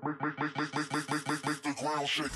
Make the ground shake.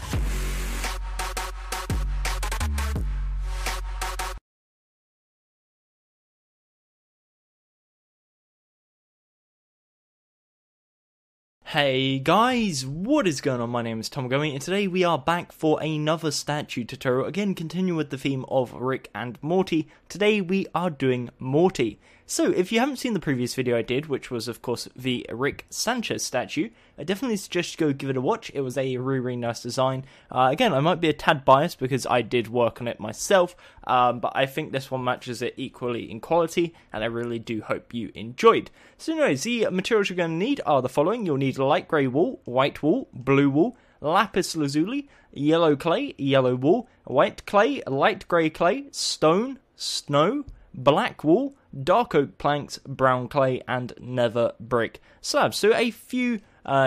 Hey guys, what is going on? My name is Gummy, and today we are back for another statue tutorial. Again, continue with the theme of Rick and Morty. Today we are doing Morty. So, if you haven't seen the previous video I did, which was of course the Rick Sanchez statue, I definitely suggest you go give it a watch. It was a really nice design. Again, I might be a tad biased because I did work on it myself, but I think this one matches it equally in quality, and I really do hope you enjoyed. So anyways, the materials you're going to need are the following. You'll need light grey wool, white wool, blue wool, lapis lazuli, yellow clay, yellow wool, white clay, light grey clay, stone, snow, black wool, dark oak planks, brown clay, and nether brick slabs. So a few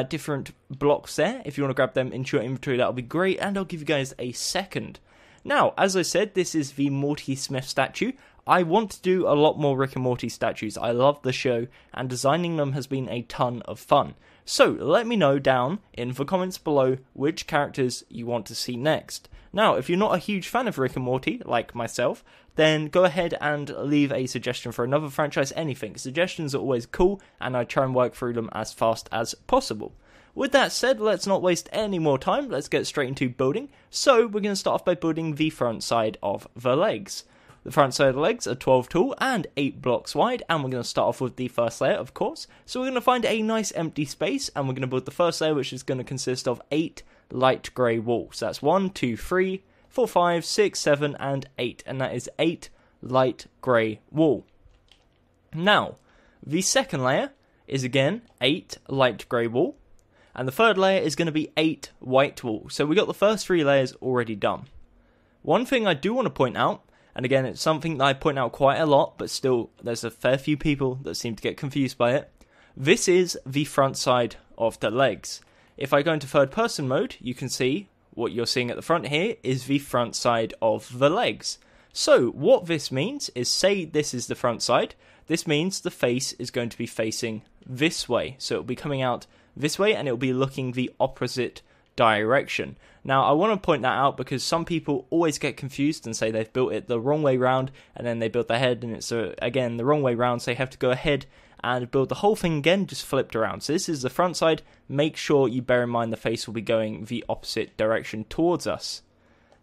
different blocks there. If you want to grab them into your inventory, that'll be great, and I'll give you guys a second. Now, as I said, this is the Morty Smith statue. I want to do a lot more Rick and Morty statues. I love the show, and designing them has been a ton of fun. So, let me know down in the comments below which characters you want to see next. Now, if you're not a huge fan of Rick and Morty, like myself, then go ahead and leave a suggestion for another franchise, anything. Suggestions are always cool, and I try and work through them as fast as possible. With that said, let's not waste any more time, let's get straight into building. So, we're going to start off by building the front side of the legs. The front side of the legs are 12 tall and 8 blocks wide, and we're going to start off with the first layer, of course. So we're going to find a nice empty space, and we're going to build the first layer, which is going to consist of 8 light grey wool. So that's 1, 2, 3, 4, 5, 6, 7, and 8, and that is 8 light grey wool. Now, the second layer is again 8 light grey wool, and the third layer is going to be 8 white wool. So we got the first 3 layers already done. One thing I do want to point out, and again, it's something that I point out quite a lot, but still, there's a fair few people that seem to get confused by it. This is the front side of the legs. If I go into third person mode, you can see what you're seeing at the front here is the front side of the legs. So, what this means is, say this is the front side, this means the face is going to be facing this way. So it'll be coming out this way, and it'll be looking the opposite direction. Now, I want to point that out because some people always get confused and say they've built it the wrong way round, and then they build their head and it's again the wrong way round, so they have to go ahead and build the whole thing again, just flipped around. So this is the front side. Make sure you bear in mind the face will be going the opposite direction towards us.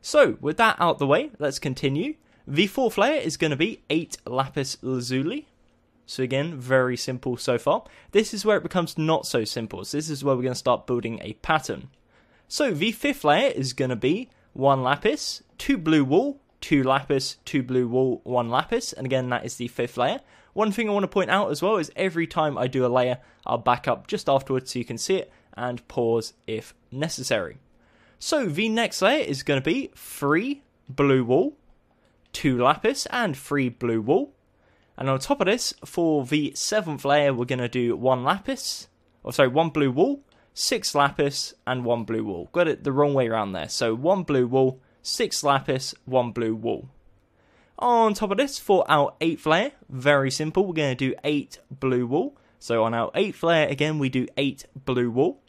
So, with that out the way, let's continue. The fourth layer is going to be 8 lapis lazuli. So again, very simple so far. This is where it becomes not so simple. So this is where we're going to start building a pattern. So the fifth layer is going to be 1 lapis, 2 blue wool, 2 lapis, 2 blue wool, 1 lapis, and again that is the fifth layer. One thing I want to point out as well is every time I do a layer, I'll back up just afterwards so you can see it, and pause if necessary. So the next layer is going to be 3 blue wool, 2 lapis, and 3 blue wool. And on top of this, for the 7th layer, we're going to do 1 blue wool, 6 lapis, and 1 blue wool. Got it the wrong way around there. So 1 blue wool, 6 lapis, 1 blue wool. On top of this, for our 8th layer, very simple, we're going to do 8 blue wool. So on our 8th layer, again, we do 8 blue wool.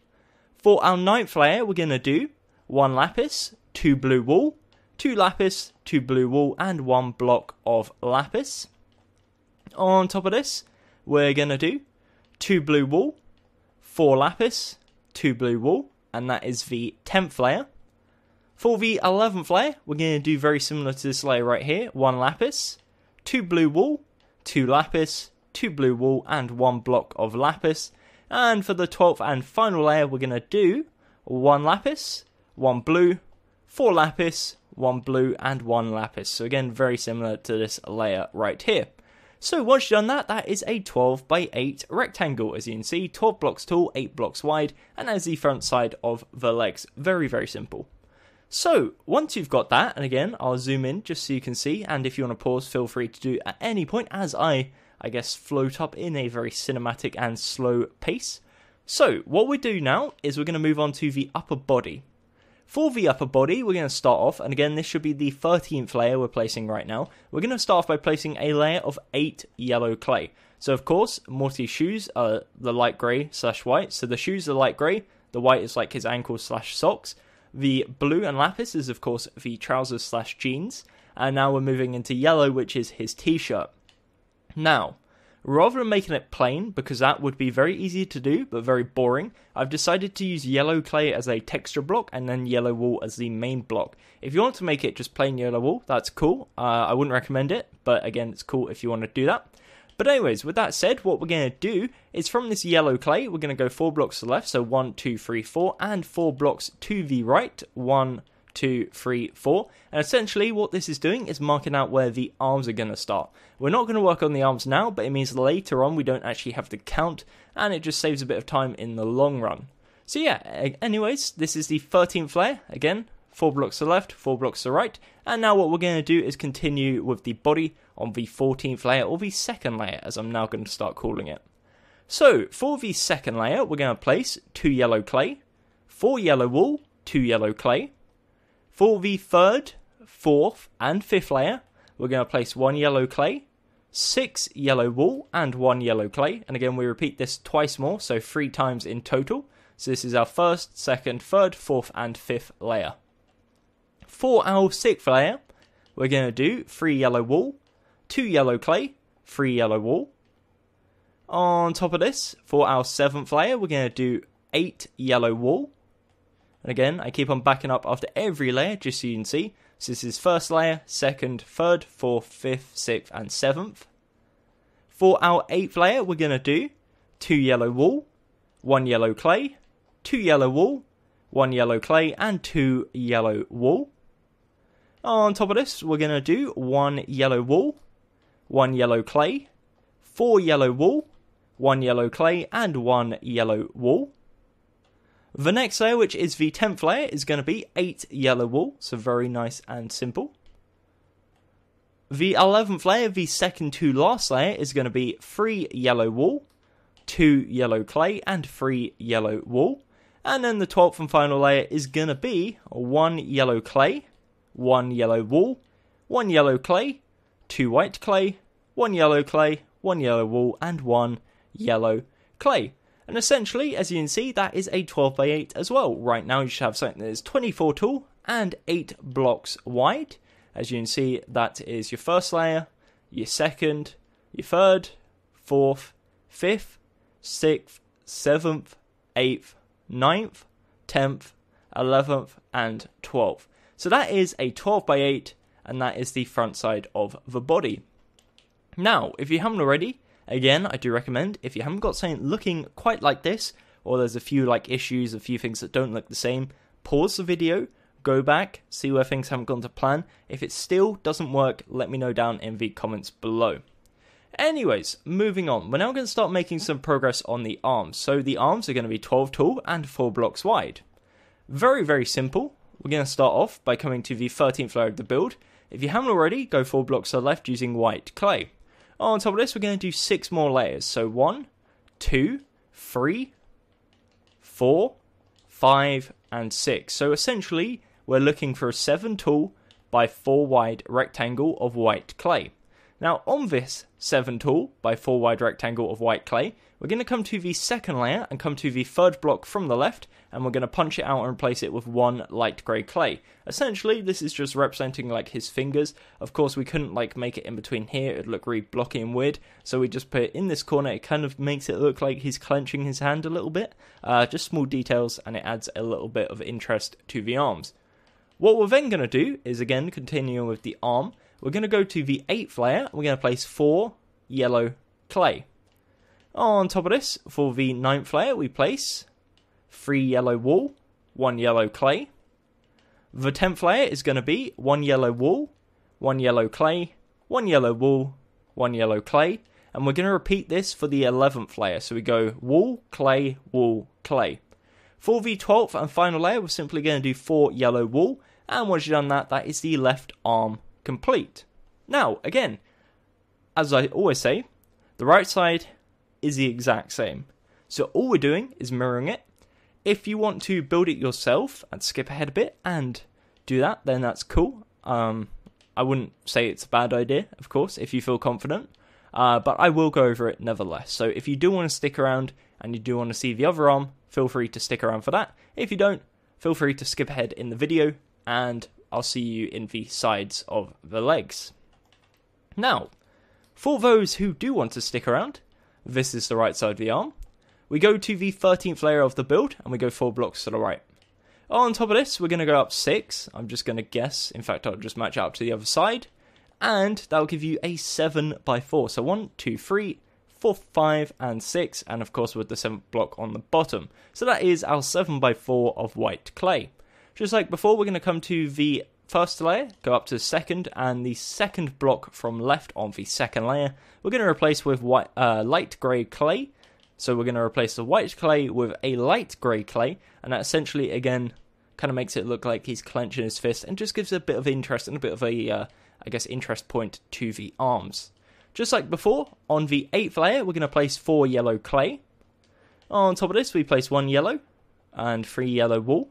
For our 9th layer, we're going to do 1 lapis, 2 blue wool, 2 lapis, 2 blue wool, and 1 block of lapis. On top of this, we're going to do 2 blue wool, 4 lapis, 2 blue wool, and that is the 10th layer. For the 11th layer, we're going to do very similar to this layer right here. 1 lapis, 2 blue wool, 2 lapis, 2 blue wool, and 1 block of lapis. And for the 12th and final layer, we're going to do 1 lapis, 1 blue, 4 lapis, 1 blue, and 1 lapis. So again, very similar to this layer right here. So once you've done that, that is a 12 by 8 rectangle, as you can see, 12 blocks tall, 8 blocks wide, and that is the front side of the legs. Very, very simple. So, once you've got that, and again, I'll zoom in just so you can see, and if you want to pause, feel free to do at any point, as I guess, float up in a very cinematic and slow pace. So, what we do now is we're going to move on to the upper body. For the upper body, we're going to start off, and again, this should be the 13th layer we're placing right now. We're going to start off by placing a layer of 8 yellow clay. So, of course, Morty's shoes are the light grey / white, so the shoes are light grey, The white is like his ankles slash socks. The blue and lapis is, of course, the trousers slash jeans. And now we're moving into yellow, which is his t-shirt. Now, rather than making it plain, because that would be very easy to do, but very boring, I've decided to use yellow clay as a texture block, and then yellow wool as the main block. If you want to make it just plain yellow wool, that's cool. I wouldn't recommend it, but again, it's cool if you want to do that. But anyways, with that said, what we're going to do is from this yellow clay, we're going to go 4 blocks to the left, so 1, 2, 3, 4, and 4 blocks to the right, 1, 2, 3, 4. And essentially what this is doing is marking out where the arms are going to start. We're not going to work on the arms now, but it means later on we don't actually have to count, and it just saves a bit of time in the long run. So yeah, anyways, this is the 13th layer, again, 4 blocks to the left, 4 blocks to the right, and now what we're going to do is continue with the body on the 14th layer, or the second layer, as I'm now going to start calling it. So, for the second layer, we're going to place 2 yellow clay, 4 yellow wool, 2 yellow clay. For the third, fourth, and fifth layer, we're going to place 1 yellow clay, 6 yellow wool, and 1 yellow clay. And again, we repeat this twice more, so 3 times in total. So this is our first, second, third, fourth, and fifth layer. For our 6th layer, we're going to do 3 yellow wool, 2 yellow clay, 3 yellow wool. On top of this, for our 7th layer, we're going to do 8 yellow wool. And again, I keep on backing up after every layer, just so you can see. So this is first layer, second, third, fourth, fifth, sixth, and 7th. For our 8th layer, we're going to do 2 yellow wool, 1 yellow clay, 2 yellow wool, 1 yellow clay, and 2 yellow wool. On top of this, we're going to do 1 yellow wool, 1 yellow clay, 4 yellow wool, 1 yellow clay, and 1 yellow wool. The next layer, which is the 10th layer, is going to be 8 yellow wool, so very nice and simple. The 11th layer, the second to last layer, is going to be 3 yellow wool, 2 yellow clay, and 3 yellow wool. And then the 12th and final layer is going to be 1 yellow clay, 1 yellow wool, 1 yellow clay, 2 white clay, 1 yellow clay, 1 yellow wool, and 1 yellow clay. And essentially, as you can see, that is a 12 by 8 as well. Right now, you should have something that is 24 tall and 8 blocks wide. As you can see, that is your first layer, your second, your third, fourth, fifth, 6th, 7th, 8th, 9th, 10th, 11th, and 12th. So that is a 12 by 8, and that is the front side of the body. Now, if you haven't already, again, I do recommend, if you haven't got something looking quite like this, or there's a few issues, a few things that don't look the same, pause the video, go back, see where things haven't gone to plan. If it still doesn't work, let me know down in the comments below. Anyways, moving on, we're now going to start making some progress on the arms. So the arms are going to be 12 tall and 4 blocks wide. Very, very simple. We're going to start off by coming to the 13th layer of the build. If you haven't already, go 4 blocks to the left using white clay. On top of this, we're going to do 6 more layers. So 1, 2, 3, 4, 5, and 6. So essentially, we're looking for a 7 tall by 4 wide rectangle of white clay. Now, on this 7 tall by 4 wide rectangle of white clay, we're going to come to the second layer and come to the third block from the left, and we're going to punch it out and replace it with 1 light grey clay. Essentially, this is just representing his fingers. Of course, we couldn't make it in between here, it'd look really blocky and weird, so we just put it in this corner. It kind of makes it look like he's clenching his hand a little bit. Just small details, and it adds a little bit of interest to the arms. What we're then going to do is, again, continuing with the arm, we're going to go to the 8th layer, we're going to place 4 yellow clay. On top of this, for the 9th layer, we place 3 yellow wool, 1 yellow clay. The 10th layer is going to be 1 yellow wool, 1 yellow clay, 1 yellow wool, 1 yellow clay. And we're going to repeat this for the 11th layer. So we go wool, clay, clay. For the 12th and final layer, we're simply going to do 4 yellow wool. And once you've done that, that is the left arm complete. Now, again, as I always say, the right side is the exact same. So all we're doing is mirroring it. If you want to build it yourself and skip ahead a bit and do that, then that's cool. I wouldn't say it's a bad idea, of course, if you feel confident. But I will go over it nevertheless. So if you do want to stick around and you do want to see the other arm, feel free to stick around for that. If you don't, feel free to skip ahead in the video, and I'll see you in the sides of the legs. Now, for those who do want to stick around, this is the right side of the arm. We go to the 13th layer of the build, and we go 4 blocks to the right. On top of this, we're going to go up 6. I'm just going to guess. In fact, I'll just match it up to the other side. And that'll give you a 7x4. So 1, 2, 3, 4, 5, and 6. And of course, with the 7th block on the bottom. So that is our 7x4 of white clay. Just like before, we're going to come to the first layer, go up to the second, and the second block from left on the second layer, we're going to replace with light grey clay. So we're going to replace the white clay with a light grey clay, and that essentially, again, kind of makes it look like he's clenching his fist, and just gives a bit of interest and a bit of a, I guess, interest point to the arms. Just like before, on the 8th layer, we're going to place 4 yellow clay. On top of this, we place 1 yellow and 3 yellow wool.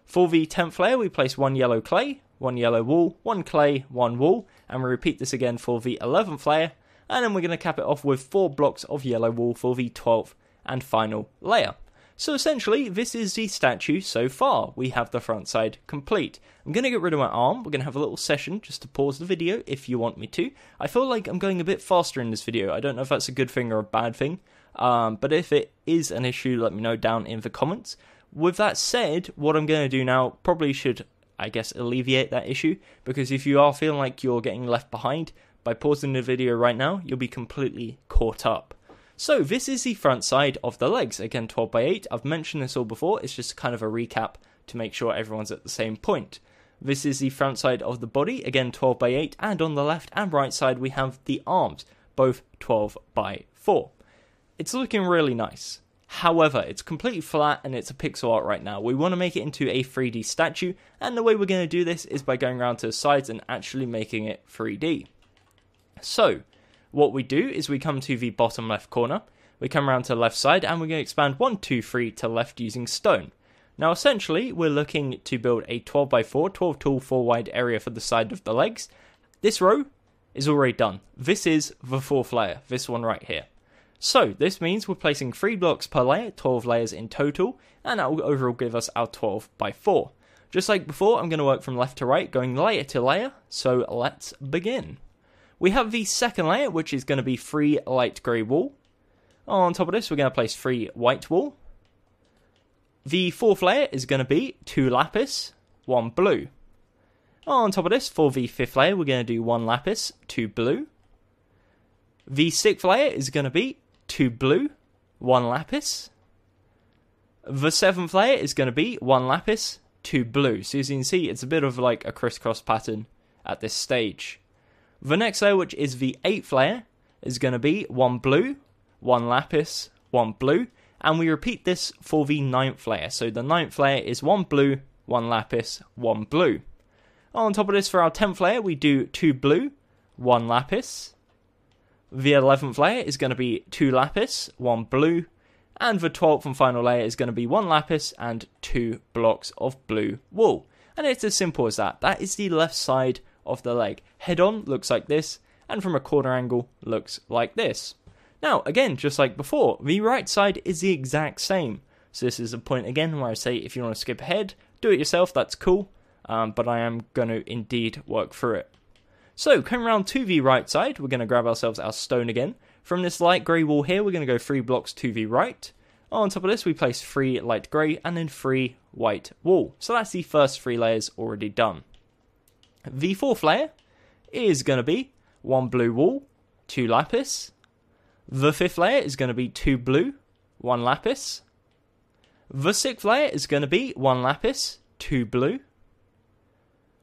For the 10th layer, we place 1 yellow clay, 1 yellow wool, 1 clay, 1 wool, and we repeat this again for the 11th layer, and then we're going to cap it off with 4 blocks of yellow wool for the 12th and final layer. So essentially, this is the statue so far. We have the front side complete. I'm going to get rid of my arm. We're going to have a little session just to pause the video if you want me to. I feel like I'm going a bit faster in this video. I don't know if that's a good thing or a bad thing, but if it is an issue, let me know down in the comments. With that said, what I'm going to do now probably should, I guess, alleviate that issue, because if you are feeling like you're getting left behind, by pausing the video right now, you'll be completely caught up. So this is the front side of the legs, again 12x8, I've mentioned this all before, it's just kind of a recap to make sure everyone's at the same point. This is the front side of the body, again 12x8, and on the left and right side we have the arms, both 12x4. It's looking really nice. However, it's completely flat and it's a pixel art right now. We want to make it into a 3D statue, and the way we're going to do this is by going around to the sides and actually making it 3D. So, what we do is we come to the bottom left corner, we come around to the left side, and we're going to expand 1, 2, 3 to left using stone. Now essentially, we're looking to build a 12x4, 12 tall, 4 wide area for the side of the legs. This row is already done. This is the 4th layer, this one right here. So, this means we're placing 3 blocks per layer, 12 layers in total, and that will overall give us our 12x4. Just like before, I'm going to work from left to right, going layer to layer, so let's begin. We have the second layer, which is going to be 3 light grey wool. On top of this, we're going to place 3 white wool. The 4th layer is going to be 2 lapis, 1 blue. On top of this, for the 5th layer, we're going to do 1 lapis, 2 blue. The 6th layer is going to be 2 blue, 1 lapis. The 7th layer is going to be 1 lapis, 2 blue. So as you can see, it's a bit of like a crisscross pattern at this stage. The next layer, which is the 8th layer, is going to be 1 blue, 1 lapis, 1 blue, and we repeat this for the 9th layer. So the 9th layer is 1 blue, 1 lapis, 1 blue. On top of this, for our 10th layer, we do 2 blue, 1 lapis. The 11th layer is going to be 2 lapis, 1 blue, and the 12th and final layer is going to be 1 lapis and 2 blocks of blue wool. And it's as simple as that. That is the left side of the leg. Head on looks like this, and from a corner angle looks like this. Now, again, just like before, the right side is the exact same. So this is a point again where I say if you want to skip ahead, do it yourself, that's cool, but I am going to indeed work through it. So, coming around to the right side, we're going to grab ourselves our stone again. From this light grey wall here, we're going to go 3 blocks to the right. On top of this, we place 3 light grey and then 3 white wool. So that's the first 3 layers already done. The 4th layer is going to be 1 blue wool, 2 lapis. The 5th layer is going to be 2 blue, 1 lapis. The 6th layer is going to be 1 lapis, 2 blue.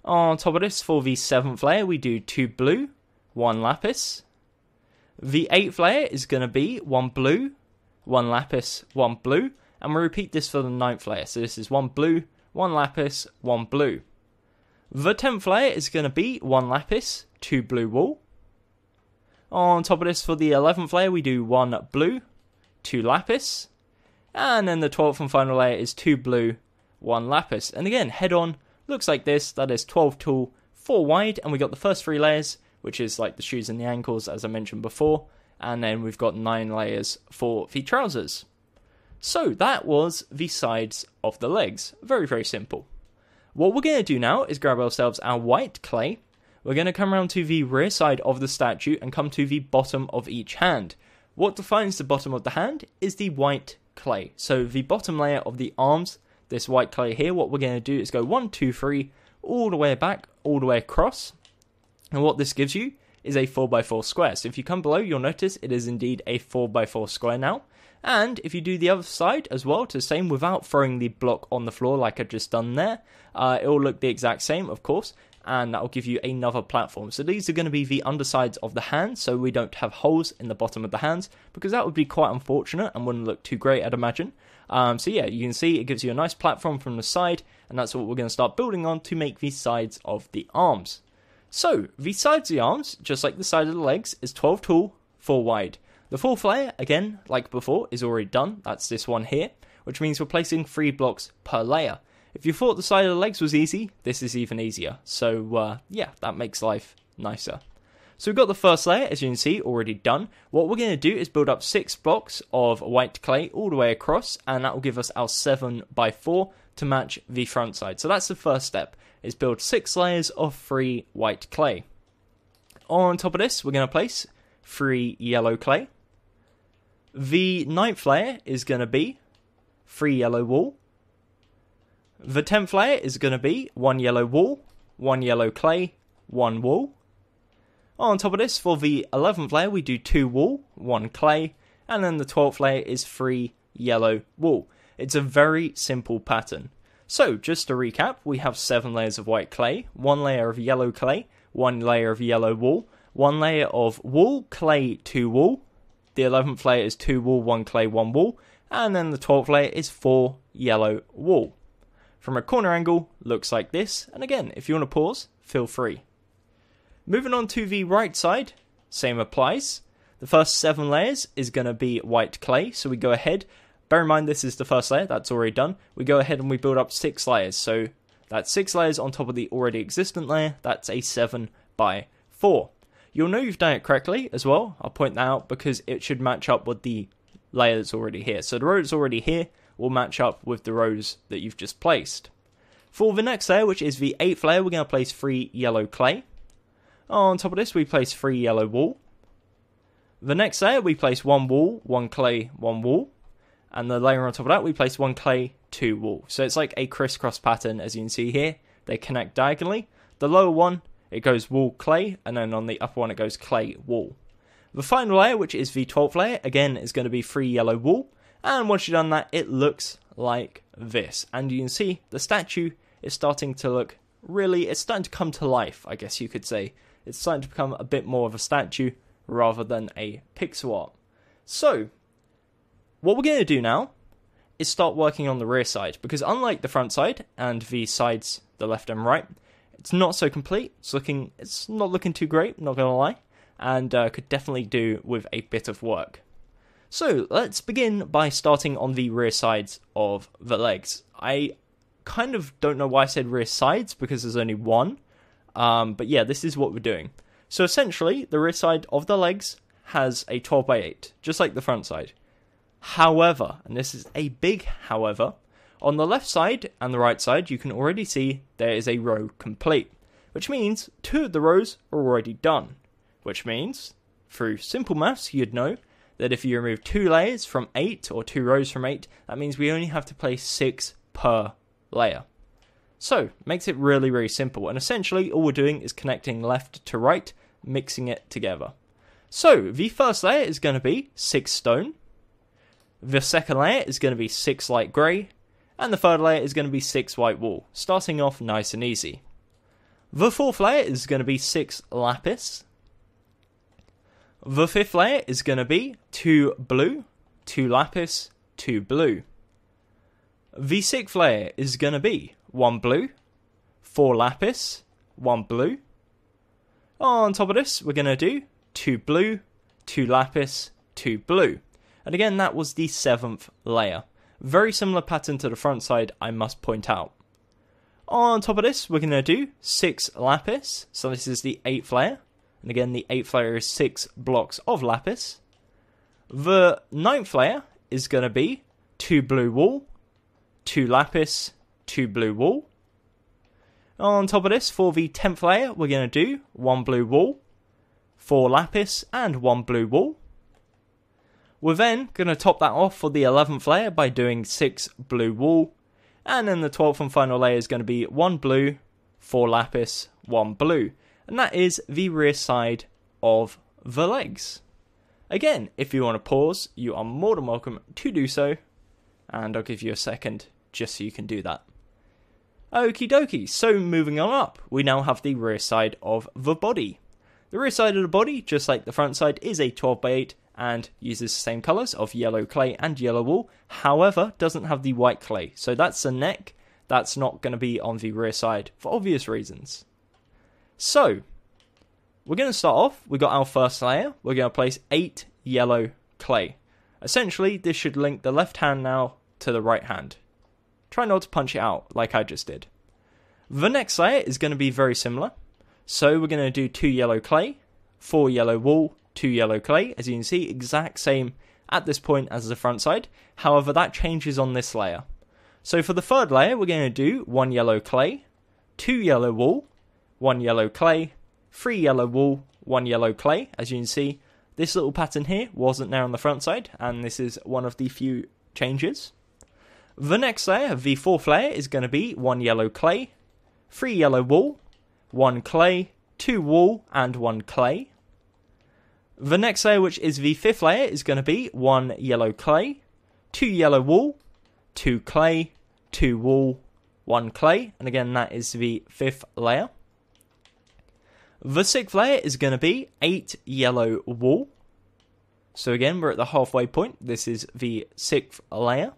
On top of this, for the 7th layer, we do 2 blue, 1 lapis. The 8th layer is going to be 1 blue, 1 lapis, 1 blue. And we repeat this for the 9th layer. So this is 1 blue, 1 lapis, 1 blue. The 10th layer is going to be 1 lapis, 2 blue wool. On top of this, for the 11th layer, we do 1 blue, 2 lapis. And then the 12th and final layer is 2 blue, 1 lapis. And again, head on, looks like this. That is 12 tall, 4 wide. And we got the first 3 layers, which is like the shoes and the ankles, as I mentioned before. And then we've got 9 layers for the trousers. So that was the sides of the legs. Very, very simple. What we're going to do now is grab ourselves our white clay. We're going to come around to the rear side of the statue and come to the bottom of each hand. What defines the bottom of the hand is the white clay. So the bottom layer of the arms, this white clay here, what we're going to do is go 1, 2, 3, all the way back, all the way across. And what this gives you is a 4x4 square. So if you come below, you'll notice it is indeed a 4x4 square now. And if you do the other side as well, to the same without throwing the block on the floor like I've just done there, it will look the exact same, of course, and that will give you another platform. So these are going to be the undersides of the hands, so we don't have holes in the bottom of the hands, because that would be quite unfortunate and wouldn't look too great, I'd imagine. So yeah, you can see it gives you a nice platform from the side, and that's what we're going to start building on to make the sides of the arms. So, the sides of the arms, just like the side of the legs, is 12 tall, 4 wide. The fourth layer, again, like before, is already done. That's this one here, which means we're placing 3 blocks per layer. If you thought the side of the legs was easy, this is even easier. So, yeah, that makes life nicer. So we've got the first layer, as you can see, already done. What we're going to do is build up 6 blocks of white clay all the way across, and that will give us our 7x4 to match the front side. So that's the first step, is build 6 layers of 3 white clay. On top of this, we're going to place 3 yellow clay. The 9th layer is going to be 3 yellow wool. The 10th layer is going to be 1 yellow wool, 1 yellow clay, 1 wool. On top of this, for the 11th layer, we do 2 wool, 1 clay, and then the 12th layer is 3 yellow wool. It's a very simple pattern. So, just to recap, we have 7 layers of white clay, 1 layer of yellow clay, 1 layer of yellow wool, 1 layer of wool, clay, 2 wool. The 11th layer is 2 wool, 1 clay, 1 wool, and then the 12th layer is 4 yellow wool. From a corner angle, looks like this, and again, if you want to pause, feel free. Moving on to the right side, same applies. The first 7 layers is going to be white clay, so we go ahead. Bear in mind this is the first layer, that's already done. We go ahead and we build up 6 layers, so that's 6 layers on top of the already existent layer, that's a 7x4. You'll know you've done it correctly as well, I'll point that out, because it should match up with the layer that's already here. So the row that's already here will match up with the rows that you've just placed. For the next layer, which is the 8th layer, we're going to place 3 yellow clay. On top of this, we place 3 yellow wool. The next layer, we place 1 wool, 1 clay, 1 wool. And the layer on top of that, we place 1 clay, 2 wool. So it's like a crisscross pattern, as you can see here. They connect diagonally. The lower one, it goes wool, clay, and then on the upper one, it goes clay, wool. The final layer, which is the 12th layer, again, is going to be 3 yellow wool. And once you've done that, it looks like this. And you can see the statue is starting to look really, it's starting to come to life, I guess you could say. It's starting to become a bit more of a statue rather than a pixel art. So, what we're going to do now is start working on the rear side, because unlike the front side and the sides, the left and right, it's not so complete. It's not looking too great, not going to lie, and could definitely do with a bit of work. So, let's begin by starting on the rear sides of the legs. I kind of don't know why I said rear sides, because there's only one. But yeah, this is what we're doing. So essentially, the rear side of the legs has a 12x8, just like the front side. However, and this is a big however, on the left side and the right side, you can already see there is a row complete, which means 2 of the rows are already done. Which means, through simple maths, you'd know that if you remove 2 layers from 8, or 2 rows from 8, that means we only have to place 6 per layer. So, makes it really, really simple, and essentially all we're doing is connecting left to right, mixing it together. So, the first layer is going to be 6 stone, the second layer is going to be 6 light grey, and the third layer is going to be 6 white wool, starting off nice and easy. The fourth layer is going to be 6 lapis. The fifth layer is going to be 2 blue, 2 lapis, 2 blue. The sixth layer is going to be 1 blue, 4 lapis, 1 blue. On top of this, we're going to do 2 blue, 2 lapis, 2 blue. And again, that was the 7th layer. Very similar pattern to the front side, I must point out. On top of this, we're going to do 6 lapis. So this is the 8th layer. And again, the 8th layer is 6 blocks of lapis. The 9th layer is going to be 2 blue wool, 2 lapis, 2 blue wool. On top of this, for the 10th layer, we're going to do 1 blue wool, 4 lapis, and 1 blue wool. We're then going to top that off for the 11th layer by doing 6 blue wool, and then the 12th and final layer is going to be 1 blue, 4 lapis, 1 blue. And that is the rear side of the legs. Again, if you want to pause, you are more than welcome to do so, and I'll give you a second just so you can do that. Okie dokie, so moving on up, we now have the rear side of the body. The rear side of the body, just like the front side, is a 12x8 and uses the same colours of yellow clay and yellow wool, however, doesn't have the white clay. So that's the neck, that's not going to be on the rear side for obvious reasons. So, we're going to start off, we've got our first layer, we're going to place 8 yellow clay. Essentially, this should link the left hand now to the right hand. Try not to punch it out like I just did. The next layer is going to be very similar. So we're going to do 2 yellow clay, 4 yellow wool, 2 yellow clay. As you can see, exact same at this point as the front side. However, that changes on this layer. So for the third layer, we're going to do 1 yellow clay, 2 yellow wool, 1 yellow clay, 3 yellow wool, 1 yellow clay. As you can see, this little pattern here wasn't there on the front side, and this is one of the few changes. The next layer, the fourth layer, is going to be 1 yellow clay, 3 yellow wool, 1 clay, 2 wool, and 1 clay. The next layer, which is the fifth layer, is going to be 1 yellow clay, 2 yellow wool, 2 clay, 2 wool, 1 clay, and again that is the fifth layer. The sixth layer is going to be 8 yellow wool. So again, we're at the halfway point. This is the sixth layer.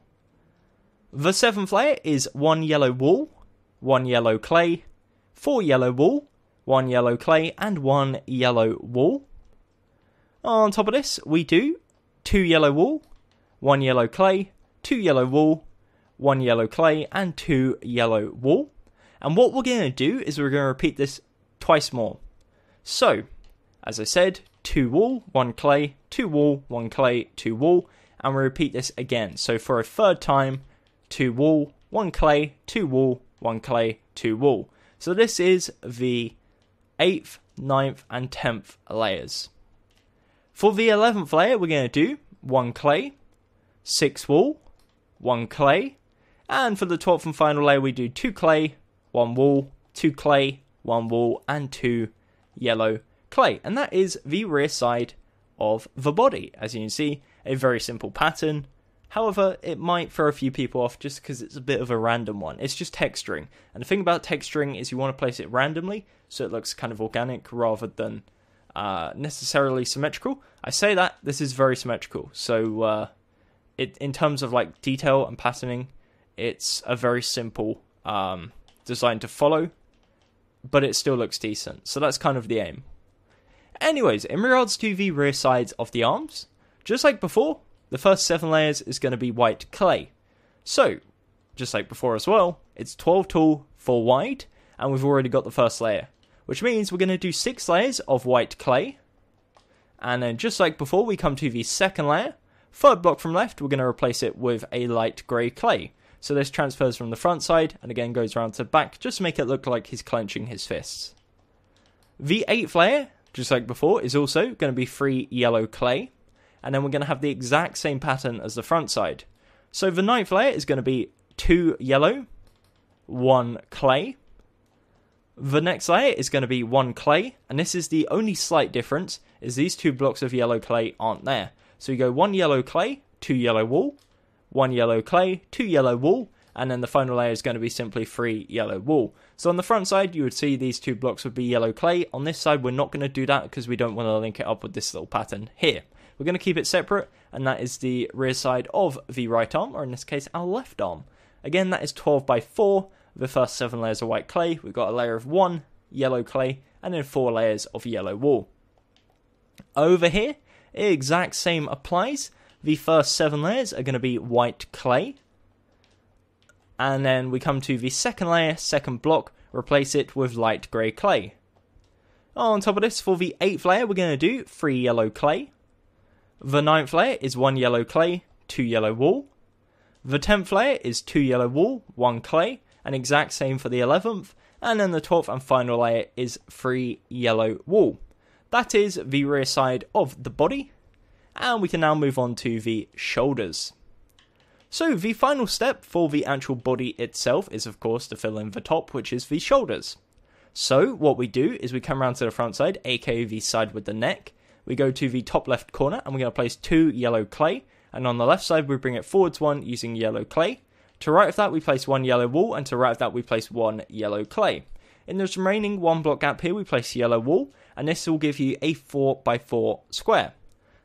The seventh layer is 1 yellow wool, 1 yellow clay, 4 yellow wool, 1 yellow clay, and 1 yellow wool. On top of this, we do 2 yellow wool, 1 yellow clay, 2 yellow wool, 1 yellow clay, and 2 yellow wool. And what we're going to do is we're going to repeat this twice more. So, as I said, 2 wool, 1 clay, 2 wool, 1 clay, 2 wool, and we repeat this again. So for a third time, 2 wool, 1 clay, 2 wool, 1 clay, 2 wool. So this is the 8th, 9th, and 10th layers. For the 11th layer, we're going to do 1 clay, 6 wool, 1 clay, and for the 12th and final layer, we do 2 clay, 1 wool, 2 clay, 1 wool, and 2 yellow clay. And that is the rear side of the body. As you can see, a very simple pattern. However, it might throw a few people off just because it's a bit of a random one. It's just texturing. And the thing about texturing is you want to place it randomly so it looks kind of organic rather than necessarily symmetrical. I say that, this is very symmetrical. So in terms of like detail and patterning, it's a very simple design to follow, but it still looks decent. So that's kind of the aim. Anyways, in regards to the rear sides of the arms, just like before, the first 7 layers is going to be white clay. So, just like before as well, it's 12 tall, 4 wide, and we've already got the first layer. Which means we're going to do 6 layers of white clay. And then just like before, we come to the second layer. Third block from left, we're going to replace it with a light grey clay. So this transfers from the front side, and again goes around to the back, just to make it look like he's clenching his fists. The 8th layer, just like before, is also going to be 3 yellow clay. And then we're going to have the exact same pattern as the front side. So the 9th layer is going to be 2 yellow, 1 clay. The next layer is going to be 1 clay, and this is the only slight difference, is these 2 blocks of yellow clay aren't there. So you go 1 yellow clay, 2 yellow wool, 1 yellow clay, 2 yellow wool, and then the final layer is going to be simply 3 yellow wool. So on the front side, you would see these 2 blocks would be yellow clay. On this side, we're not going to do that because we don't want to link it up with this little pattern here. We're going to keep it separate, and that is the rear side of the right arm, or in this case, our left arm. Again, that is 12 by 4. The first 7 layers of white clay. We've got a layer of 1 yellow clay, and then 4 layers of yellow wool. Over here, the exact same applies. The first 7 layers are going to be white clay. And then we come to the second layer, second block, replace it with light grey clay. On top of this, for the 8th layer, we're going to do 3 yellow clay. The 9th layer is 1 yellow clay, 2 yellow wool. The 10th layer is 2 yellow wool, 1 clay, and exact same for the 11th, and then the 12th and final layer is 3 yellow wool. That is the rear side of the body, and we can now move on to the shoulders. So the final step for the actual body itself is of course to fill in the top, which is the shoulders. So what we do is we come around to the front side, aka the side with the neck. We go to the top left corner and we're going to place 2 yellow clay, and on the left side we bring it forwards 1 using yellow clay. To right of that we place 1 yellow wool, and to right of that we place 1 yellow clay. In this remaining 1 block gap here we place yellow wool, and this will give you a 4x4 square.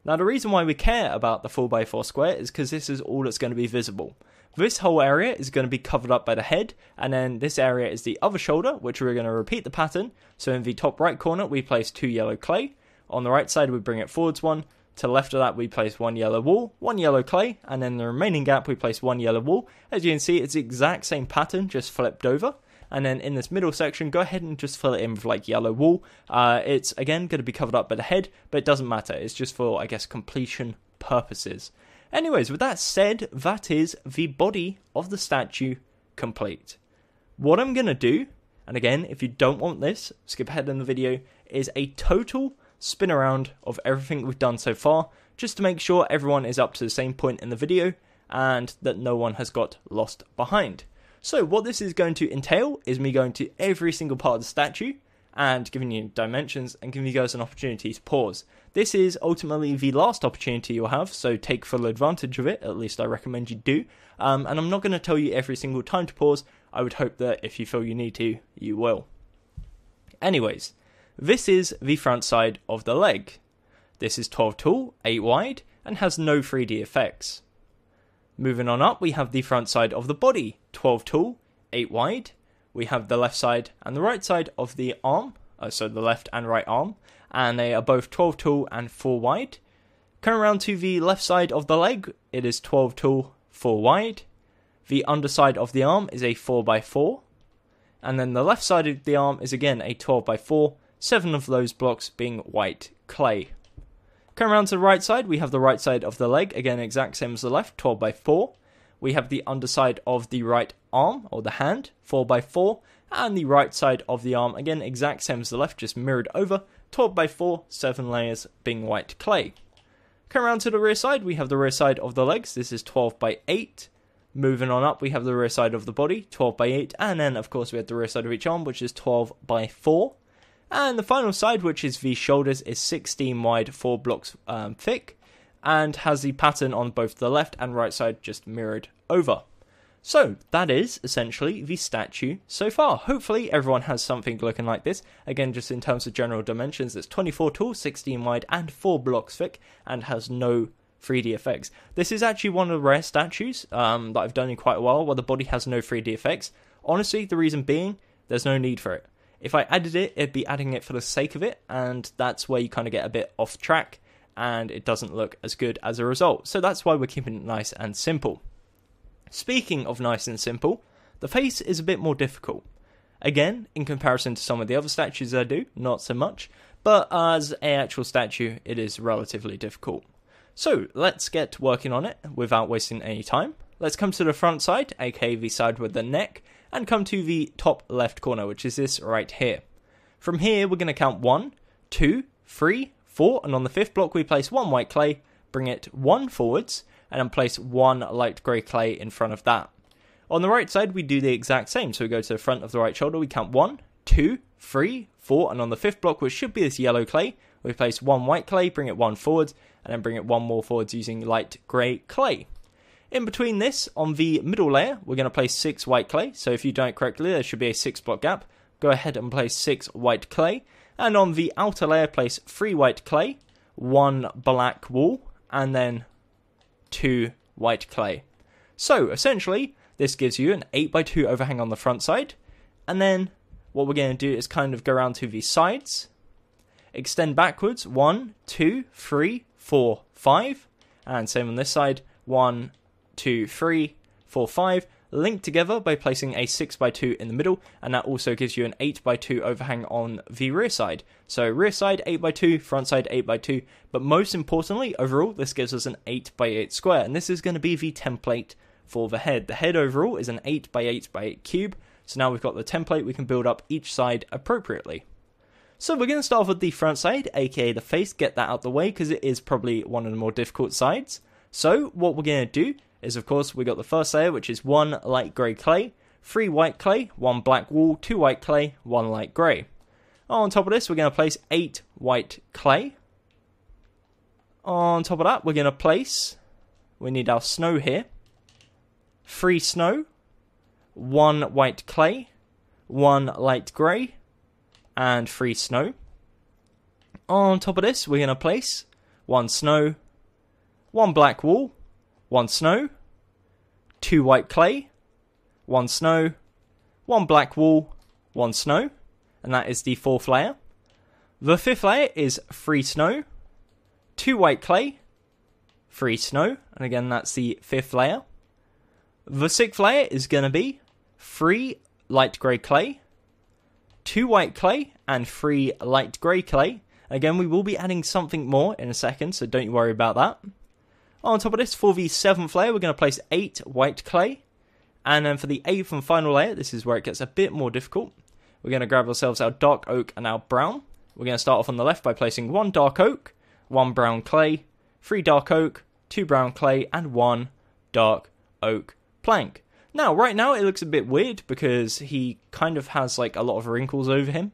Now the reason why we care about the 4x4 square is because this is all that's going to be visible. This whole area is going to be covered up by the head, and then this area is the other shoulder, which we're going to repeat the pattern. So in the top right corner we place 2 yellow clay, on the right side we bring it forwards 1, to the left of that we place 1 yellow wool, 1 yellow clay, and then the remaining gap we place 1 yellow wool. As you can see, it's the exact same pattern, just flipped over. And then in this middle section, go ahead and just fill it in with like yellow wool. It's again going to be covered up by the head, but it doesn't matter. It's just for, I guess, completion purposes. Anyways, with that said, that is the body of the statue complete. What I'm going to do, and again, if you don't want this, skip ahead in the video, is a total spin around of everything we've done so far, just to make sure everyone is up to the same point in the video, and that no one has got lost behind. So what this is going to entail is me going to every single part of the statue and giving you dimensions and giving you guys an opportunity to pause. This is ultimately the last opportunity you'll have, so take full advantage of it, at least I recommend you do. And I'm not going to tell you every single time to pause. I would hope that if you feel you need to, you will. Anyways, this is the front side of the leg. This is 12 tall, 8 wide, and has no 3D effects. Moving on up, we have the front side of the body, 12 tall, 8 wide. We have the left side and the right side of the arm, so the left and right arm, and they are both 12 tall and 4 wide. Coming around to the left side of the leg, it is 12 tall, 4 wide. The underside of the arm is a 4x4, and then the left side of the arm is again a 12x4, 7 of those blocks being white clay. Coming around to the right side, we have the right side of the leg, again exact same as the left, 12x4. We have the underside of the right arm, or the hand, 4x4. And the right side of the arm, again exact same as the left, just mirrored over, 12x4, 7 layers being white clay. Coming around to the rear side, we have the rear side of the legs, this is 12x8. Moving on up, we have the rear side of the body, 12x8. And then, of course, we have the rear side of each arm, which is 12x4. And the final side, which is the shoulders, is 16 wide, 4 blocks thick, and has the pattern on both the left and right side just mirrored over. So that is essentially the statue so far. Hopefully everyone has something looking like this. Again, just in terms of general dimensions, it's 24 tall, 16 wide, and 4 blocks thick, and has no 3D effects. This is actually one of the rare statues that I've done in quite a while where the body has no 3D effects. Honestly, the reason being, there's no need for it. If I added it, it'd be adding it for the sake of it, and that's where you kind of get a bit off track, and it doesn't look as good as a result. So that's why we're keeping it nice and simple. Speaking of nice and simple, the face is a bit more difficult. Again, in comparison to some of the other statues I do, not so much, but as an actual statue, it is relatively difficult. So let's get working on it without wasting any time. Let's come to the front side, aka the side with the neck, and come to the top left corner, which is this right here. From here, we're going to count 1, 2, 3, 4, and on the 5th block we place 1 white clay, bring it 1 forwards, and then place 1 light grey clay in front of that. On the right side, we do the exact same, so we go to the front of the right shoulder, we count 1, 2, 3, 4, and on the 5th block, which should be this yellow clay, we place 1 white clay, bring it 1 forwards, and then bring it 1 more forwards using light grey clay. In between this, on the middle layer, we're going to place 6 white clay. So if you do it correctly, there should be a 6 block gap. Go ahead and place 6 white clay. And on the outer layer, place 3 white clay, 1 black wool, and then 2 white clay. So essentially, this gives you an 8x2 overhang on the front side. And then what we're going to do is kind of go around to the sides. Extend backwards, 1, 2, 3, 4, 5. And same on this side, 1, 2, 3, 4, 5, linked together by placing a 6x2 in the middle, and that also gives you an 8x2 overhang on the rear side. So rear side 8x2, front side 8x2, but most importantly, overall, this gives us an 8x8 square, and this is going to be the template for the head. The head overall is an 8x8x8 cube, so now we've got the template, we can build up each side appropriately. So we're going to start off with the front side, aka the face, get that out the way because it is probably one of the more difficult sides. So what we're going to do is, of course, we got the first layer, which is 1 light grey clay, 3 white clay, 1 black wool, 2 white clay, 1 light grey. On top of this, we're going to place 8 white clay. On top of that, we're going to place, we need our snow here, 3 snow, 1 white clay, 1 light grey, and 3 snow. On top of this, we're going to place 1 snow, 1 black wool, 1 snow, 2 white clay, 1 snow, 1 black wool, 1 snow, and that is the 4th layer. The 5th layer is 3 snow, 2 white clay, 3 snow, and again that's the 5th layer. The 6th layer is going to be 3 light grey clay, 2 white clay, and 3 light grey clay. Again, we will be adding something more in a second, so don't you worry about that. On top of this, for the 7th layer, we're going to place 8 white clay. And then for the 8th and final layer, this is where it gets a bit more difficult. We're going to grab ourselves our dark oak and our brown. We're going to start off on the left by placing 1 dark oak, 1 brown clay, 3 dark oak, 2 brown clay, and 1 dark oak plank. Now, right now, it looks a bit weird because he kind of has like a lot of wrinkles over him.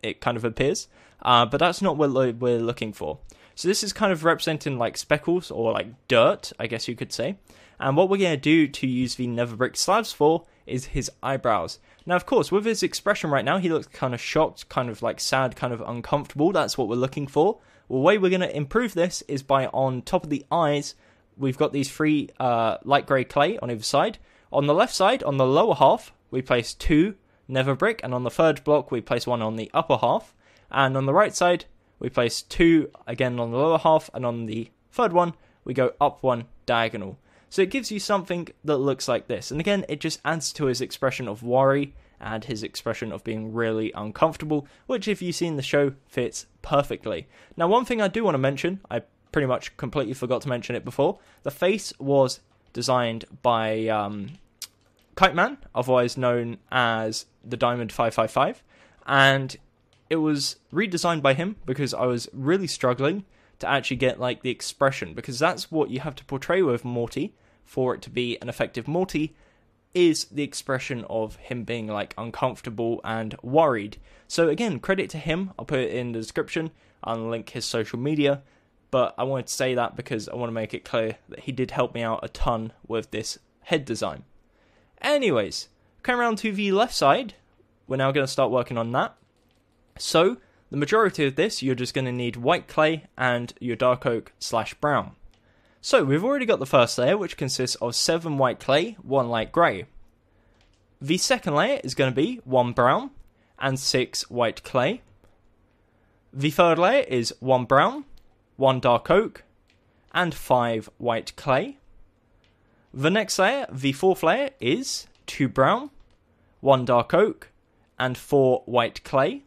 It kind of appears. But that's not what we're looking for. So this is kind of representing like speckles or like dirt, I guess you could say. And what we're going to do to use the nether brick slabs for is his eyebrows. Now, of course, with his expression right now, he looks kind of shocked, kind of like sad, kind of uncomfortable. That's what we're looking for. Well, the way we're going to improve this is by on top of the eyes, we've got these 3 light grey clay on either side. On the left side, on the lower half, we place 2 nether brick, and on the 3rd block, we place 1 on the upper half. And on the right side, we place 2 again on the lower half, and on the 3rd one, we go up 1 diagonal. So it gives you something that looks like this. And again, it just adds to his expression of worry and his expression of being really uncomfortable, which if you've seen the show, fits perfectly. Now, one thing I do want to mention, I pretty much completely forgot to mention it before, the face was designed by Kite Man, otherwise known as the Diamond 555, and it was redesigned by him because I was really struggling to actually get like the expression, because that's what you have to portray with Morty for it to be an effective Morty, is the expression of him being like uncomfortable and worried. So again, credit to him. I'll put it in the description. I'll link his social media, but I wanted to say that because I want to make it clear that he did help me out a ton with this head design. Anyways, coming around to the left side, we're now going to start working on that. So the majority of this, you're just going to need white clay and your dark oak / brown. So we've already got the first layer, which consists of 7 white clay, 1 light grey. The second layer is going to be 1 brown and 6 white clay. The third layer is 1 brown, 1 dark oak, and 5 white clay. The next layer, the 4th layer, is 2 brown, 1 dark oak, and 4 white clay.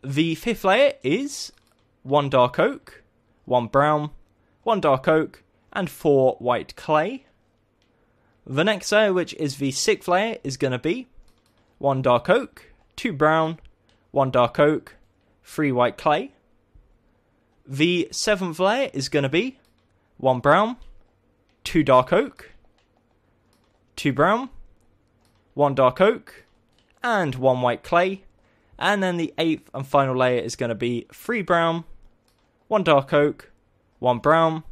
The 5th layer is 1 dark oak, 1 brown, 1 dark oak, and 4 white clay. The next layer, which is the 6th layer, is going to be 1 dark oak, 2 brown, 1 dark oak, 3 white clay. The 7th layer is going to be 1 brown, 2 dark oak, 2 brown, 1 dark oak, and 1 white clay. And then the 8th and final layer is going to be 3 brown, 1 dark oak, 1 brown,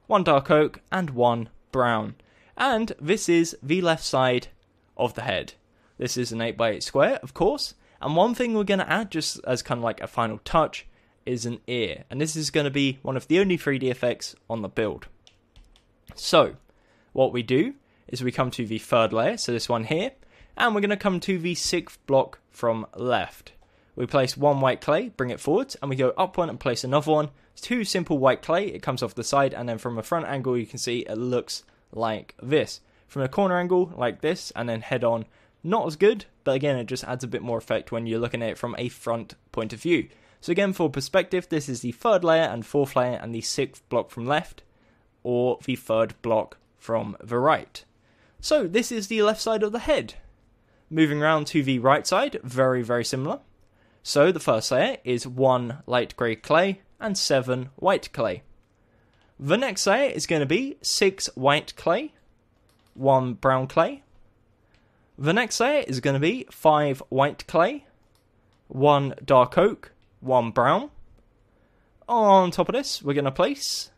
1 dark oak, and 1 brown. And this is the left side of the head. This is an 8x8 square, of course. And one thing we're going to add, just as kind of like a final touch, is an ear. And this is going to be one of the only 3D effects on the build. So, what we do is we come to the 3rd layer, so this one here, and we're going to come to the 6th block from left. We place 1 white clay, bring it forward, and we go up 1 and place another one. It's 2 simple white clay, it comes off the side, and then from a front angle you can see it looks like this. From a corner angle, like this, and then head on, not as good, but again it just adds a bit more effect when you're looking at it from a front point of view. So again, for perspective, this is the 3rd layer and 4th layer and the 6th block from left, or the 3rd block from the right. So this is the left side of the head. Moving around to the right side, very similar. So the first layer is 1 light grey clay and 7 white clay. The next layer is going to be 6 white clay, 1 brown clay. The next layer is going to be 5 white clay, 1 dark oak, 1 brown. On top of this, we're going to place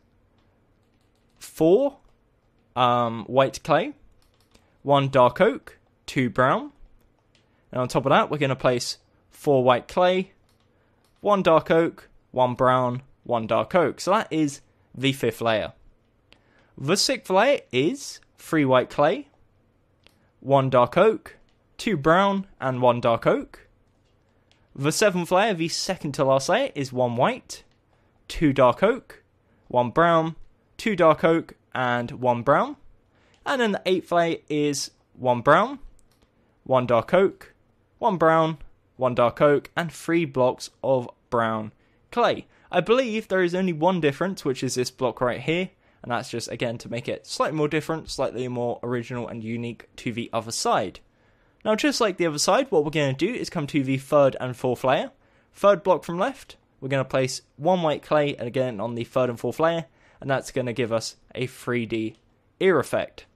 4 white clay, 1 dark oak, 2 brown. And on top of that, we're going to place 4 white clay, 1 dark oak, 1 brown, 1 dark oak. So that is the 5th layer. The 6th layer is 3 white clay, 1 dark oak, 2 brown, and 1 dark oak. The 7th layer, the second to last layer, is 1 white, 2 dark oak, 1 brown, 2 dark oak, and 1 brown. And then the 8th layer is 1 brown, 1 dark oak, 1 brown, 1 dark oak, and 3 blocks of brown clay. I believe there is only one difference, which is this block right here, and that's just, again, to make it slightly more different, slightly more original and unique to the other side. Now, just like the other side, what we're going to do is come to the 3rd and 4th layer. 3rd block from left, we're going to place 1 white clay, and again, on the 3rd and 4th layer, and that's going to give us a 3D ear effect.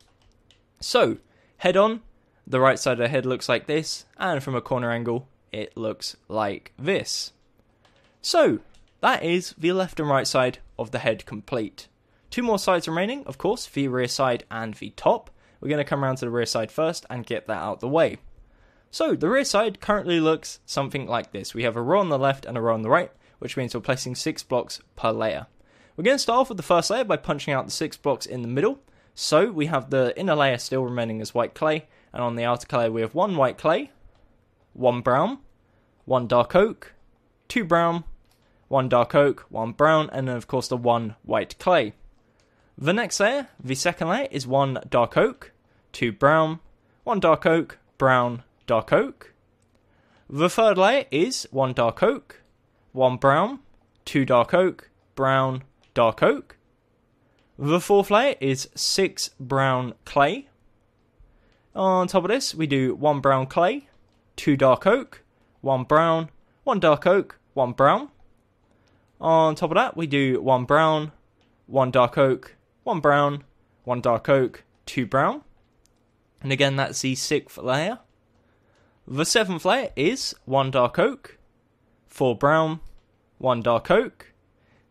So, head on, the right side of the head looks like this, and from a corner angle, it looks like this. So, that is the left and right side of the head complete. 2 more sides remaining, of course, the rear side and the top. We're going to come around to the rear side first and get that out of the way. So, the rear side currently looks something like this. We have a row on the left and a row on the right, which means we're placing 6 blocks per layer. We're going to start off with the first layer by punching out the 6 blocks in the middle. So, we have the inner layer still remaining as white clay, and on the outer layer we have 1 white clay, 1 brown, 1 dark oak, 2 brown, 1 dark oak, 1 brown, and then of course the 1 white clay. The next layer, the second layer, is 1 dark oak, 2 brown, 1 dark oak, brown, dark oak. The third layer is 1 dark oak, 1 brown, 2 dark oak, brown, dark oak. The fourth layer is 6 brown clay. On top of this, we do 1 brown clay, 2 dark oak, 1 brown, 1 dark oak, 1 brown. On top of that, we do 1 brown, 1 dark oak, 1 brown, 1 dark oak, 2 brown. And again, that's the 6th layer. The 7th layer is 1 dark oak, 4 brown, 1 dark oak.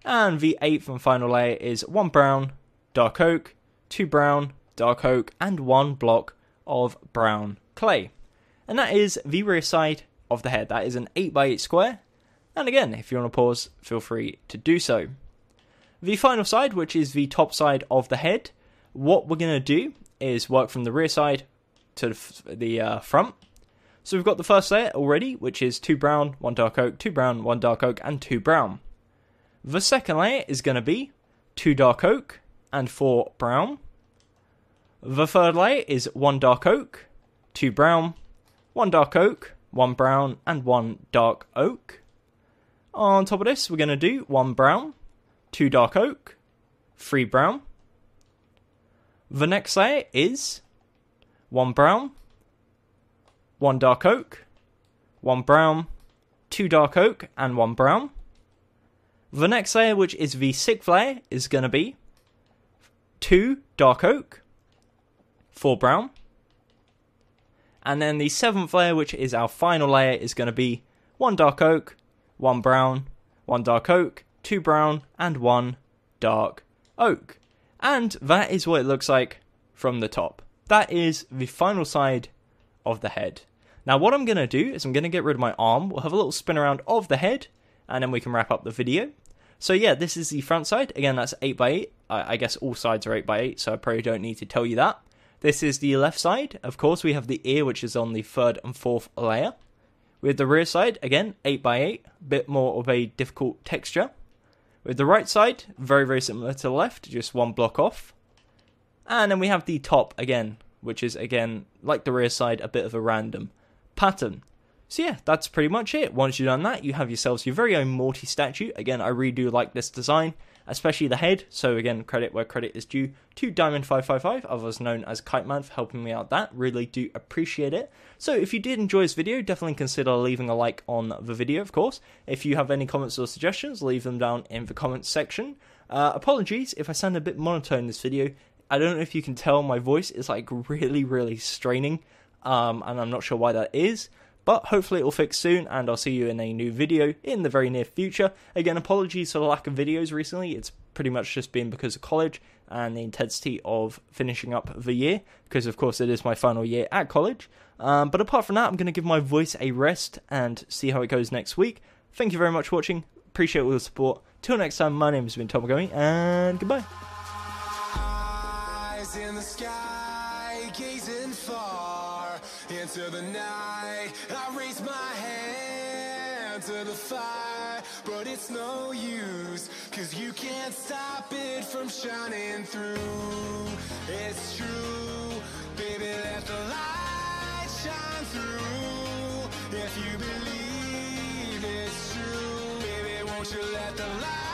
And the 8th and final layer is 1 brown, dark oak, 2 brown, dark oak, and 1 block of brown clay. And that is the rear side of the head. That is an 8x8 square. And again, if you want to pause, feel free to do so. The final side, which is the top side of the head, what we're going to do is work from the rear side to the front. So we've got the first layer already, which is 2 brown, 1 dark oak, 2 brown, 1 dark oak, and 2 brown. The second layer is going to be 2 dark oak and 4 brown. The third layer is 1 dark oak, 2 brown, 1 dark oak, 1 brown, and 1 dark oak. On top of this, we're going to do 1 brown, 2 dark oak, 3 brown. The next layer is 1 brown, 1 dark oak, 1 brown, 2 dark oak, and 1 brown. The next layer, which is the 6th layer, is going to be 2 dark oak, 4 brown. And then the 7th layer, which is our final layer, is going to be 1 dark oak, 1 brown, 1 dark oak, 2 brown, and 1 dark oak. And that is what it looks like from the top. That is the final side of the head. Now what I'm going to do is I'm going to get rid of my arm. We'll have a little spin around of the head, and then we can wrap up the video. So yeah, this is the front side. Again, that's 8x8. I guess all sides are 8x8, so I probably don't need to tell you that. This is the left side. Of course, we have the ear, which is on the 3rd and 4th layer. With the rear side, again, 8x8, bit more of a difficult texture. With the right side, very similar to the left, just 1 block off. And then we have the top again, which is, again, like the rear side, a bit of a random pattern. So yeah, that's pretty much it. Once you've done that, you have yourselves your very own Morty statue. Again, I really do like this design, especially the head. So again, credit where credit is due to Diamond555, otherwise known as Kite Man, for helping me out. That really do appreciate it. So if you did enjoy this video, definitely consider leaving a like on the video, of course. If you have any comments or suggestions, leave them down in the comments section. Apologies if I sound a bit monotone in this video. I don't know if you can tell, my voice is like really straining, and I'm not sure why that is. But hopefully it will fix soon, and I'll see you in a new video in the very near future. Again, apologies for the lack of videos recently. It's pretty much just been because of college and the intensity of finishing up the year, because of course it is my final year at college. But apart from that, I'm going to give my voice a rest and see how it goes next week. Thank you very much for watching. Appreciate all the support. Till next time, my name has been Tom Gummy, and goodbye. Eyes in the sky, gazing far into the night. I raise my hand to the fire, but it's no use, 'cause you can't stop it from shining through. It's true, baby, let the light shine through. If you believe it's true, baby, won't you let the light